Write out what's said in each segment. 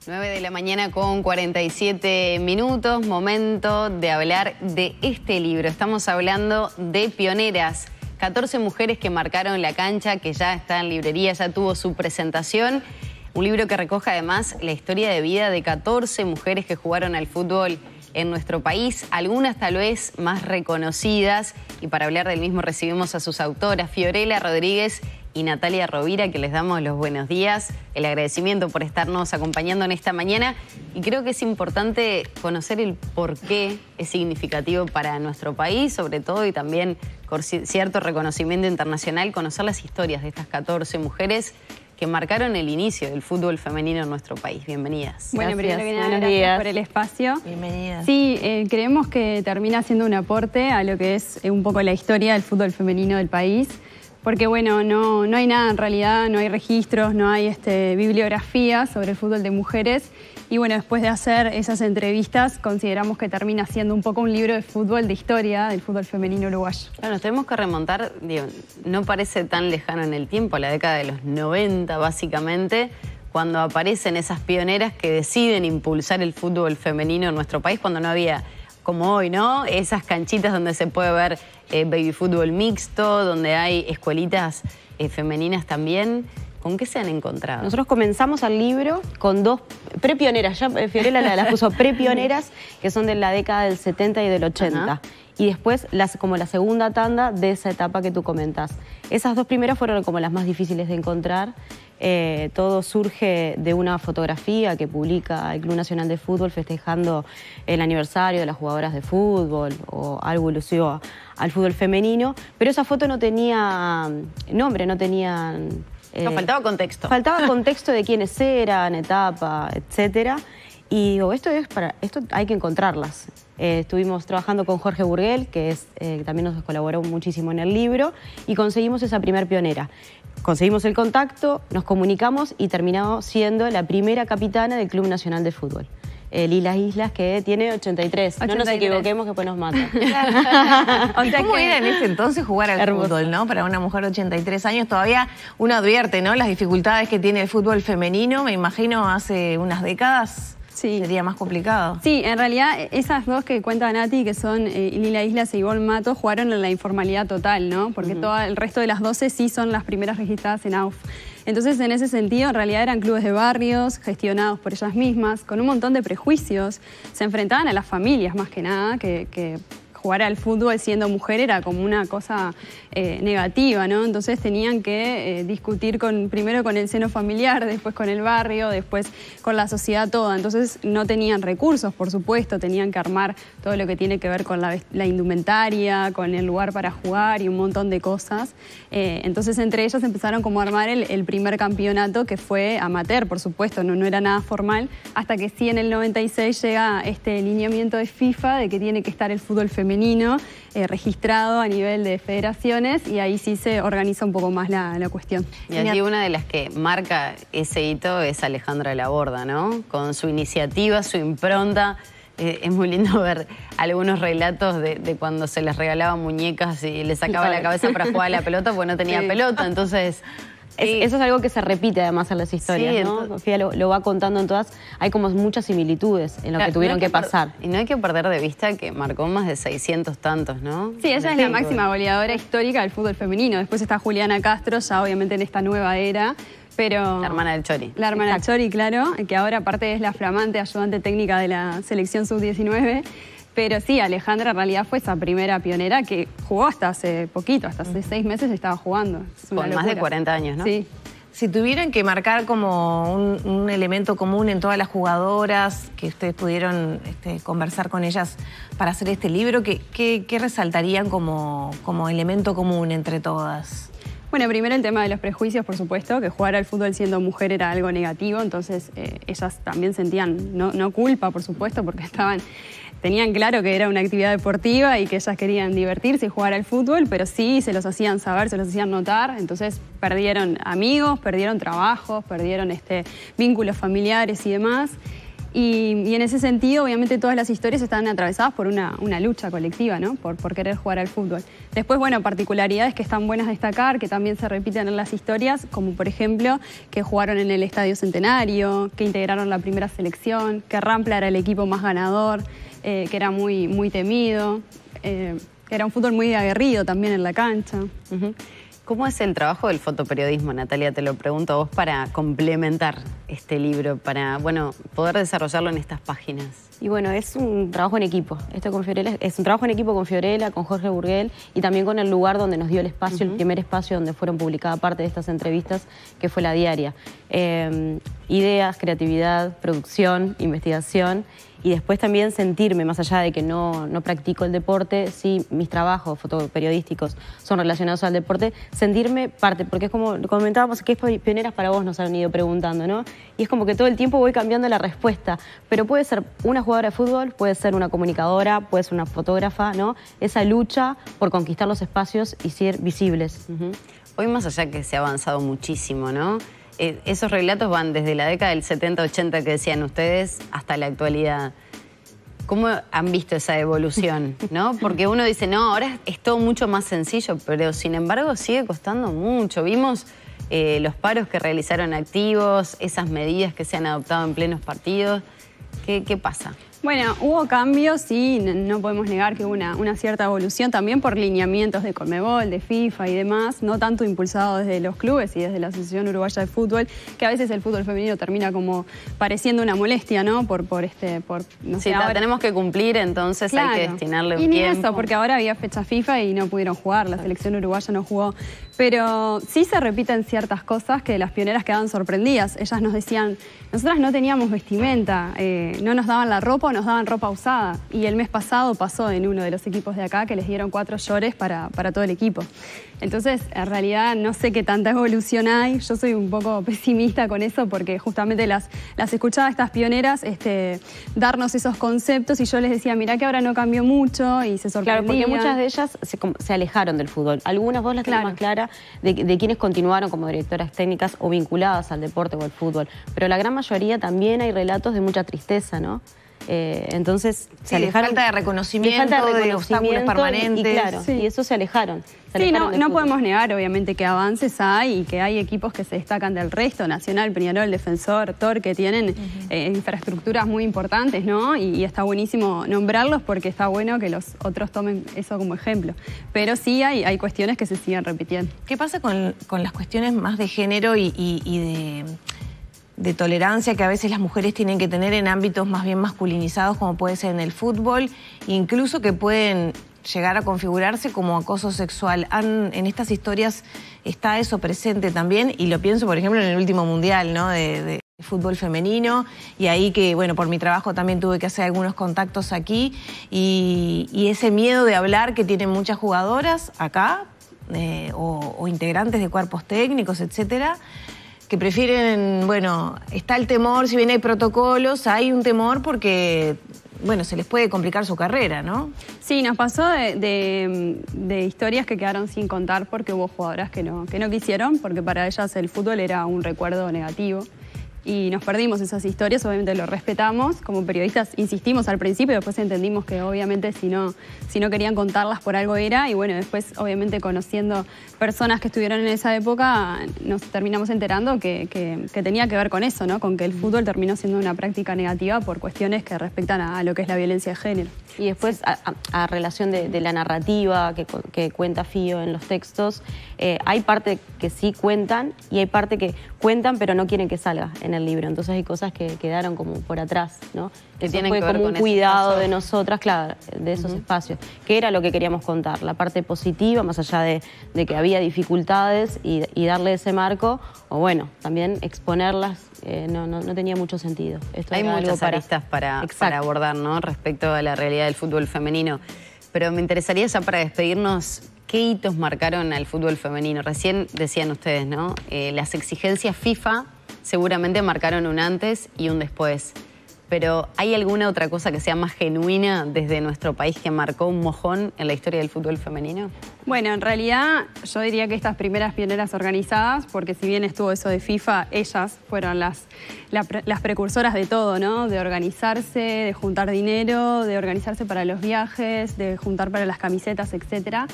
9 de la mañana con 47 minutos, momento de hablar de este libro. Estamos hablando de Pioneras, 14 mujeres que marcaron la cancha, que ya está en librería, ya tuvo su presentación. Un libro que recoge además la historia de vida de 14 mujeres que jugaron al fútbol en nuestro país, algunas tal vez más reconocidas. Y para hablar del mismo recibimos a sus autoras, Fiorella Rodríguez y Natalia Rovira, que les damos los buenos días, el agradecimiento por estarnos acompañando en esta mañana. Y creo que es importante conocer el por qué es significativo para nuestro país, sobre todo, y también con cierto reconocimiento internacional, conocer las historias de estas 14 mujeres que marcaron el inicio del fútbol femenino en nuestro país. Bienvenidas. Bueno, primero que nada, gracias por el espacio. Bienvenidas. Sí, creemos que termina siendo un aporte a lo que es un poco la historia del fútbol femenino del país. Porque bueno, no hay nada en realidad, no hay registros, no hay bibliografía sobre el fútbol de mujeres. Y bueno, después de hacer esas entrevistas, consideramos que termina siendo un poco un libro de fútbol, de historia del fútbol femenino uruguayo. Claro, nos tenemos que remontar, digo, no parece tan lejano en el tiempo, a la década de los 90 básicamente, cuando aparecen esas pioneras que deciden impulsar el fútbol femenino en nuestro país, cuando no había, como hoy, ¿no?, esas canchitas donde se puede ver baby fútbol mixto, donde hay escuelitas femeninas también. ¿Con qué se han encontrado? Nosotros comenzamos el libro con dos prepioneras, ya Fiorella las puso prepioneras, que son de la década del 70 y del 80. Ajá. Y después como la segunda tanda de esa etapa que tú comentas. Esas dos primeras fueron como las más difíciles de encontrar. Todo surge de una fotografía que publica el Club Nacional de Fútbol festejando el aniversario de las jugadoras de fútbol o algo alusivo al fútbol femenino, pero esa foto no tenía nombre, no tenía... faltaba contexto. Faltaba contexto de quiénes eran, etapa, etcétera. Y digo, esto hay que encontrarlas. Estuvimos trabajando con Jorge Burguel, que también nos colaboró muchísimo en el libro, y conseguimos esa primer pionera. Conseguimos el contacto, nos comunicamos y terminó siendo la primera capitana del Club Nacional de Fútbol. Lila Islas, que tiene 83. No nos equivoquemos que después nos matan. O sea, ¿cómo era en ese entonces jugar al fútbol, no? Para una mujer de 83 años todavía uno advierte, ¿no?, las dificultades que tiene el fútbol femenino. Me imagino hace unas décadas sería más complicado. Sí, en realidad esas dos que cuenta Nati, que son Lila Islas e Ivonne Mato, jugaron en la informalidad total, ¿no? Porque todo el resto de las 12 sí son las primeras registradas en AUF. Entonces, en ese sentido, en realidad eran clubes de barrios, gestionados por ellas mismas, con un montón de prejuicios. Se enfrentaban a las familias, más que nada, que jugar al fútbol siendo mujer era como una cosa negativa, ¿no? Entonces tenían que discutir primero con el seno familiar, después con el barrio, después con la sociedad toda. Entonces no tenían recursos, por supuesto, tenían que armar todo lo que tiene que ver con la indumentaria, con el lugar para jugar y un montón de cosas. Entonces entre ellas empezaron como a armar el primer campeonato, que fue amateur, por supuesto, no era nada formal, hasta que sí en el 96 llega este lineamiento de FIFA de que tiene que estar el fútbol femenino registrado a nivel de federaciones, y ahí sí se organiza un poco más la cuestión. Y aquí una de las que marca ese hito es Alejandra Laborda, ¿no? Con su iniciativa, su impronta. Es muy lindo ver algunos relatos de cuando se les regalaban muñecas y les sacaba la cabeza para jugar a la pelota porque no tenía pelota, entonces... Eso es algo que se repite además en las historias, ¿no? Sofía lo va contando en todas. Hay como muchas similitudes en lo que tuvieron que pasar. Y no hay que perder de vista que marcó más de 600 tantos, ¿no? Sí, ella es la máxima goleadora histórica del fútbol femenino. Después está Juliana Castro, ya obviamente en esta nueva era. Pero la hermana del Chori. La hermana del Chori, claro, que ahora aparte es la flamante ayudante técnica de la selección sub-19. Pero sí, Alejandra en realidad fue esa primera pionera que jugó hasta hace poquito, hasta hace 6 meses estaba jugando. Con más de 40 años, ¿no? Sí. Si tuvieran que marcar como un elemento común en todas las jugadoras que ustedes pudieron conversar con ellas para hacer este libro, ¿qué resaltarían como elemento común entre todas? Bueno, primero el tema de los prejuicios, por supuesto, que jugar al fútbol siendo mujer era algo negativo, entonces ellas también sentían, no culpa, por supuesto, porque tenían claro que era una actividad deportiva y que ellas querían divertirse y jugar al fútbol, pero sí se los hacían saber, se los hacían notar, entonces perdieron amigos, perdieron trabajos, perdieron vínculos familiares y demás. Y en ese sentido, obviamente, todas las historias están atravesadas por una lucha colectiva, ¿no? Por querer jugar al fútbol. Después, bueno, particularidades que están buenas a destacar, que también se repiten en las historias, como por ejemplo, que jugaron en el Estadio Centenario, que integraron la primera selección, que Rampla era el equipo más ganador, que era muy temido, que era un fútbol muy aguerrido también en la cancha. ¿Cómo es el trabajo del fotoperiodismo, Natalia? Te lo pregunto a vos para complementar este libro, para, bueno, poder desarrollarlo en estas páginas. Y bueno, es un trabajo en equipo. Esto con Fiorella es un trabajo en equipo con Fiorella, con Jorge Burguel y también con el lugar donde nos dio el espacio, el primer espacio donde fueron publicadas parte de estas entrevistas, que fue La Diaria. Ideas, creatividad, producción, investigación y después también sentirme, más allá de que no practico el deporte, sí mis trabajos fotoperiodísticos son relacionados al deporte, sentirme parte, porque es como comentábamos, ¿qué pioneras para vos? Nos han ido preguntando, ¿no? Y es como que todo el tiempo voy cambiando la respuesta, pero puede ser una jugadora de fútbol, puede ser una comunicadora, puede ser una fotógrafa, ¿no? Esa lucha por conquistar los espacios y ser visibles. Hoy, más allá que se ha avanzado muchísimo, ¿no? Esos relatos van desde la década del 70-80 que decían ustedes hasta la actualidad. ¿Cómo han visto esa evolución, no? Porque uno dice, no, ahora es todo mucho más sencillo, pero sin embargo sigue costando mucho. Vimos los paros que realizaron activos, esas medidas que se han adoptado en plenos partidos. ¿Qué pasa? Bueno, hubo cambios y no podemos negar que hubo una cierta evolución también por lineamientos de Conmebol, de FIFA y demás, no tanto impulsado desde los clubes y desde la Asociación Uruguaya de Fútbol, que a veces el fútbol femenino termina como pareciendo una molestia, ¿no? No sé, ahora tenemos que cumplir, entonces claro, hay que destinarle un y ni tiempo. eso, porque ahora había fecha FIFA y no pudieron jugar, la selección uruguaya no jugó. Pero sí se repiten ciertas cosas que las pioneras quedaban sorprendidas. Ellas nos decían, nosotras no teníamos vestimenta, no nos daban la ropa, nos daban ropa usada. Y el mes pasado pasó en uno de los equipos de acá que les dieron 4 llores para todo el equipo. Entonces, en realidad, no sé qué tanta evolución hay. Yo soy un poco pesimista con eso porque justamente las escuchaba a estas pioneras darnos esos conceptos y yo les decía, mirá que ahora no cambió mucho y se sorprendían. Claro, porque muchas de ellas se alejaron del fútbol. Algunas vos las tenés más clara de quienes continuaron como directoras técnicas o vinculadas al deporte o al fútbol. Pero la gran mayoría también hay relatos de mucha tristeza, ¿no? Entonces se alejaron. De falta de reconocimiento, de obstáculos permanentes. Y claro, y eso se alejaron. Sí, no podemos negar, obviamente, que avances hay y que hay equipos que se destacan del resto, Nacional, Peñarol, Defensor, Tor, que tienen infraestructuras muy importantes, ¿no? Y está buenísimo nombrarlos porque está bueno que los otros tomen eso como ejemplo. Pero sí hay cuestiones que se siguen repitiendo. ¿Qué pasa con las cuestiones más de género y de tolerancia que a veces las mujeres tienen que tener en ámbitos más bien masculinizados, como puede ser en el fútbol, incluso que pueden llegar a configurarse como acoso sexual? En estas historias está eso presente también, y lo pienso, por ejemplo, en el último mundial, ¿no? de fútbol femenino, y ahí que, bueno, por mi trabajo también tuve que hacer algunos contactos aquí, y ese miedo de hablar que tienen muchas jugadoras acá, o integrantes de cuerpos técnicos, etcétera, que prefieren, bueno, está el temor, si bien hay protocolos, hay un temor porque, bueno, se les puede complicar su carrera, ¿no? Sí, nos pasó de historias que quedaron sin contar porque hubo jugadoras que no quisieron, porque para ellas el fútbol era un recuerdo negativo. Y nos perdimos esas historias, obviamente lo respetamos. Como periodistas insistimos al principio, después entendimos que obviamente si no querían contarlas por algo era. Y bueno, después obviamente conociendo personas que estuvieron en esa época, nos terminamos enterando que tenía que ver con eso, ¿no? Con que el fútbol terminó siendo una práctica negativa por cuestiones que respectan a lo que es la violencia de género. Y después, a relación de la narrativa que cuenta Fío en los textos, hay parte que sí cuentan y hay parte que cuentan pero no quieren que salga en el libro. Entonces hay cosas que quedaron como por atrás, ¿no? Que Eso tienen fue que ver como con un cuidado espacios de nosotras, claro, de esos espacios, que era lo que queríamos contar, la parte positiva, más allá de que había dificultades y darle ese marco, o bueno, también exponerlas, no tenía mucho sentido. Esto hay era algo muchas aristas para abordar, ¿no? Respecto a la realidad del fútbol femenino. Pero me interesaría ya para despedirnos, ¿qué hitos marcaron al fútbol femenino? Recién decían ustedes, ¿no? Las exigencias FIFA seguramente marcaron un antes y un después. pero ¿hay alguna otra cosa que sea más genuina desde nuestro país que marcó un mojón en la historia del fútbol femenino? Bueno, en realidad yo diría que estas primeras pioneras organizadas, porque si bien estuvo eso de FIFA, ellas fueron las precursoras de todo, ¿no? De organizarse, de juntar dinero, de organizarse para los viajes, de juntar para las camisetas, etcétera.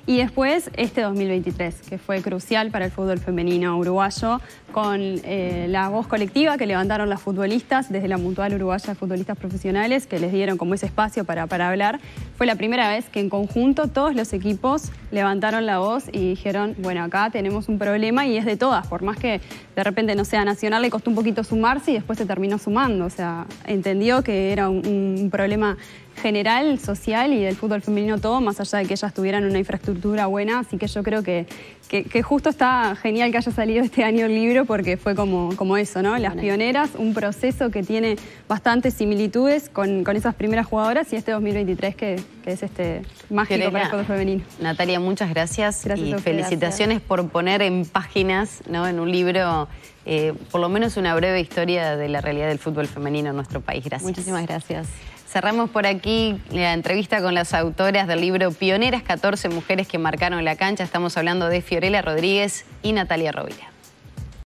Y después este 2023, que fue crucial para el fútbol femenino uruguayo, con la voz colectiva que levantaron las futbolistas desde la Mutual Uruguaya de Futbolistas Profesionales, que les dieron como ese espacio para hablar. Fue la primera vez que en conjunto todos los equipos levantaron la voz y dijeron, bueno, acá tenemos un problema y es de todas, por más que de repente no sea nacional, le costó un poquito sumarse y después se terminó sumando. O sea, entendió que era un problema general, social y del fútbol femenino todo, más allá de que ellas tuvieran una infraestructura buena. Así que yo creo que justo está genial que haya salido este año el libro, porque fue como eso, ¿no? Las pioneras, un proceso que tiene bastantes similitudes con esas primeras jugadoras, y este 2023 que es mágico Fiorella, para el fútbol femenino. Natalia, muchas gracias Gracias y a ustedes. felicitaciones por poner en páginas, ¿no? En un libro, por lo menos una breve historia de la realidad del fútbol femenino en nuestro país. Gracias. Muchísimas gracias. Cerramos por aquí la entrevista con las autoras del libro Pioneras, 14 mujeres que marcaron la cancha. Estamos hablando de Fiorella Rodríguez y Natalia Rovira.